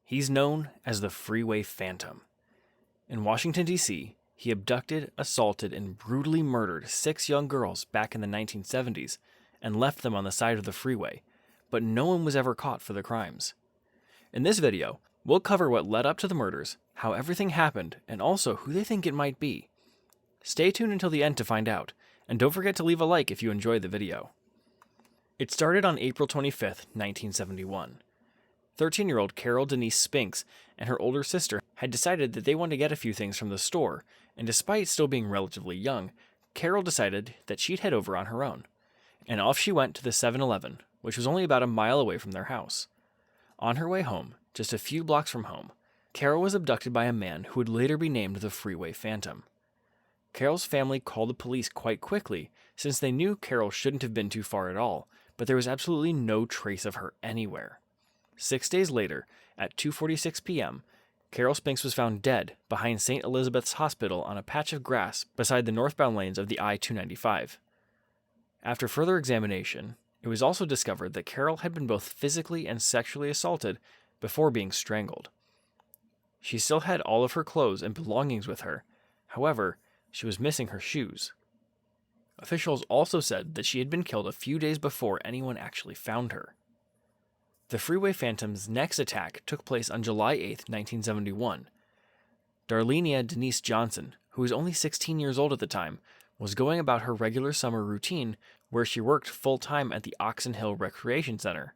He's known as the Freeway Phantom. In Washington, D.C., he abducted, assaulted, and brutally murdered 6 young girls back in the 1970s and left them on the side of the freeway, but no one was ever caught for the crimes. In this video, we'll cover what led up to the murders, how everything happened, and also who they think it might be. Stay tuned until the end to find out, and don't forget to leave a like if you enjoyed the video. It started on April 25th, 1971. 13-year-old Carol Denise Spinks and her older sister had decided that they wanted to get a few things from the store, and despite still being relatively young, Carol decided that she'd head over on her own. And off she went to the 7-Eleven, which was only about a mile away from their house. On her way home, just a few blocks from home, Carol was abducted by a man who would later be named the Freeway Phantom. Carol's family called the police quite quickly, since they knew Carol shouldn't have been too far at all, but there was absolutely no trace of her anywhere. 6 days later, at 2:46 p.m., Carol Spinks was found dead behind St. Elizabeth's Hospital on a patch of grass beside the northbound lanes of the I-295. After further examination, it was also discovered that Carol had been both physically and sexually assaulted before being strangled. She still had all of her clothes and belongings with her. However, she was missing her shoes. Officials also said that she had been killed a few days before anyone actually found her. The Freeway Phantom's next attack took place on July 8, 1971. Darlenia Denise Johnson, who was only 16 years old at the time, was going about her regular summer routine where she worked full-time at the Oxon Hill Recreation Center,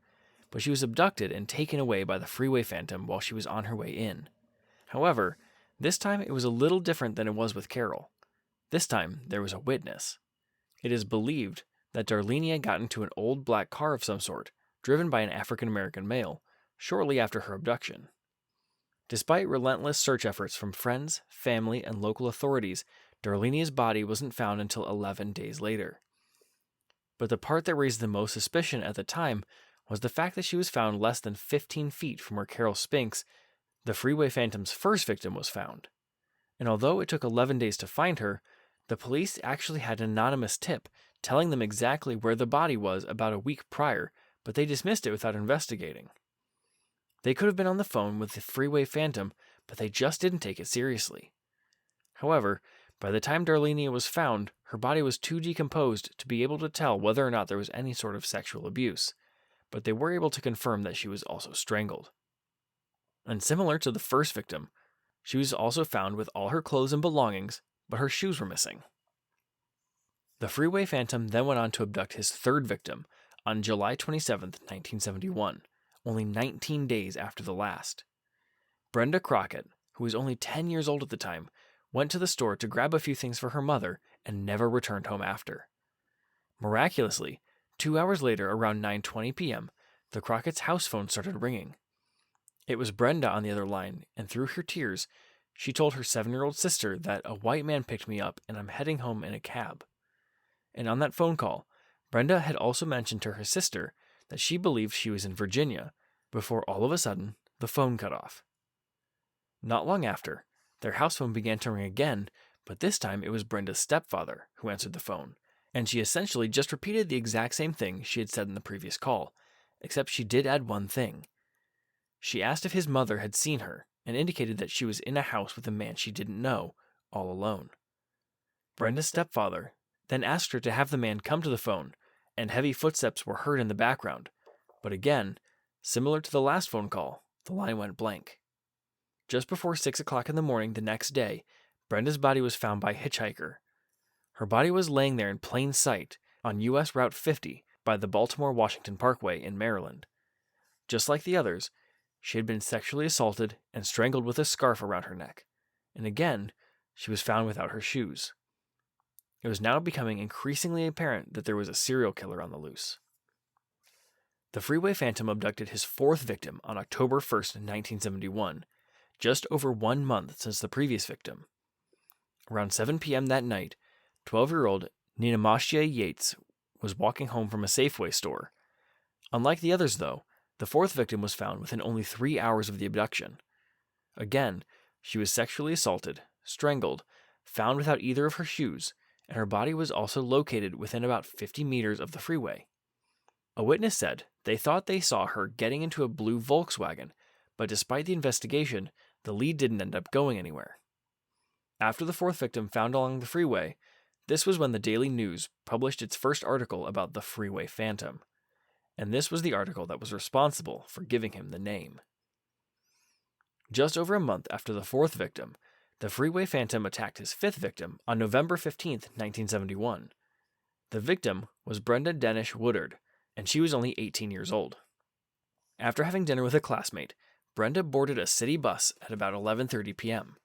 but she was abducted and taken away by the Freeway Phantom while she was on her way in. However, this time it was a little different than it was with Carol. This time, there was a witness. It is believed that Darlenia got into an old black car of some sort, driven by an African-American male, shortly after her abduction. Despite relentless search efforts from friends, family, and local authorities, Darlenia's body wasn't found until 11 days later. But the part that raised the most suspicion at the time was the fact that she was found less than 15 feet from where Carol Spinks, the Freeway Phantom's first victim, was found. And although it took 11 days to find her, the police actually had an anonymous tip telling them exactly where the body was about a week prior, but they dismissed it without investigating. They could have been on the phone with the Freeway Phantom, but they just didn't take it seriously. However, by the time Darlenia was found, her body was too decomposed to be able to tell whether or not there was any sort of sexual abuse, but they were able to confirm that she was also strangled. And similar to the first victim, she was also found with all her clothes and belongings, but her shoes were missing. The Freeway Phantom then went on to abduct his third victim on July 27, 1971, only 19 days after the last. Brenda Crockett, who was only 10 years old at the time, went to the store to grab a few things for her mother and never returned home after. Miraculously, 2 hours later, around 9:20 p.m., the Crockett's house phone started ringing. It was Brenda on the other line, and through her tears, she told her 7-year-old sister that a white man picked me up and I'm heading home in a cab. And on that phone call, Brenda had also mentioned to her sister that she believed she was in Virginia, before all of a sudden, the phone cut off. Not long after, their house phone began to ring again, but this time it was Brenda's stepfather who answered the phone, and she essentially just repeated the exact same thing she had said in the previous call, except she did add one thing. She asked if his mother had seen her, and indicated that she was in a house with a man she didn't know, all alone. Brenda's stepfather then asked her to have the man come to the phone, and heavy footsteps were heard in the background, but again, similar to the last phone call, the line went blank. Just before 6 o'clock in the morning the next day, Brenda's body was found by a hitchhiker. Her body was laying there in plain sight on U.S. Route 50 by the Baltimore-Washington Parkway in Maryland. Just like the others, she had been sexually assaulted and strangled with a scarf around her neck, and again, she was found without her shoes. It was now becoming increasingly apparent that there was a serial killer on the loose. The Freeway Phantom abducted his fourth victim on October 1st, 1971, just over 1 month since the previous victim. Around 7 p.m. that night, 12-year-old Ninamashia Yates was walking home from a Safeway store. Unlike the others, though, the fourth victim was found within only 3 hours of the abduction. Again, she was sexually assaulted, strangled, found without either of her shoes, and her body was also located within about 50 meters of the freeway. A witness said they thought they saw her getting into a blue Volkswagen, but despite the investigation, the lead didn't end up going anywhere. After the fourth victim found along the freeway, this was when the Daily News published its first article about the Freeway Phantom, and this was the article that was responsible for giving him the name. Just over a month after the fourth victim, the Freeway Phantom attacked his fifth victim on November 15, 1971. The victim was Brenda Denish Woodard, and she was only 18 years old. After having dinner with a classmate, Brenda boarded a city bus at about 11:30 p.m.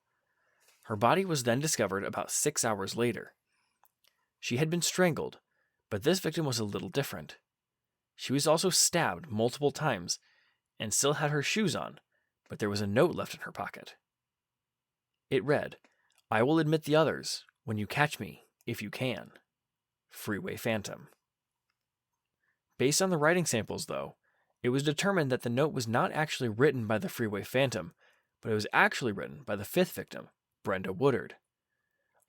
Her body was then discovered about 6 hours later. She had been strangled, but this victim was a little different. She was also stabbed multiple times and still had her shoes on, but there was a note left in her pocket. It read, "I will admit the others when you catch me, if you can. Freeway Phantom." Based on the writing samples, though, it was determined that the note was not actually written by the Freeway Phantom, but it was actually written by the fifth victim, Brenda Woodard.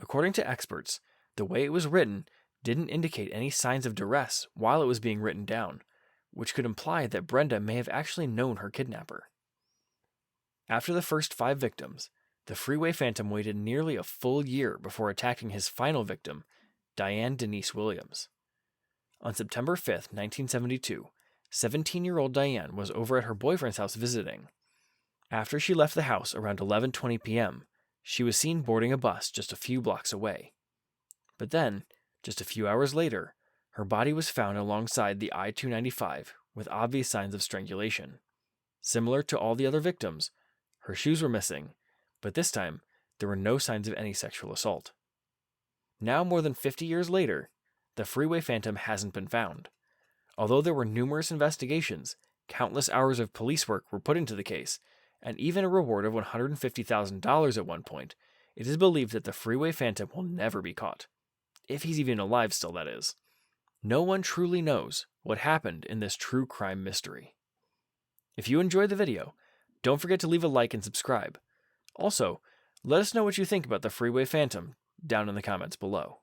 According to experts, the way it was written didn't indicate any signs of duress while it was being written down, which could imply that Brenda may have actually known her kidnapper. After the first 5 victims, the Freeway Phantom waited nearly a full year before attacking his final victim, Diane Denise Williams. On September 5, 1972, 17-year-old Diane was over at her boyfriend's house visiting. After she left the house around 11:20 p.m., she was seen boarding a bus just a few blocks away. But then, just a few hours later, her body was found alongside the I-295 with obvious signs of strangulation. Similar to all the other victims, her shoes were missing, but this time there were no signs of any sexual assault. Now, more than 50 years later, the Freeway Phantom hasn't been found. Although there were numerous investigations, countless hours of police work were put into the case, and even a reward of $150,000 at one point, it is believed that the Freeway Phantom will never be caught. If he's even alive still, that is. No one truly knows what happened in this true crime mystery. If you enjoyed the video, don't forget to leave a like and subscribe. Also, let us know what you think about the Freeway Phantom down in the comments below.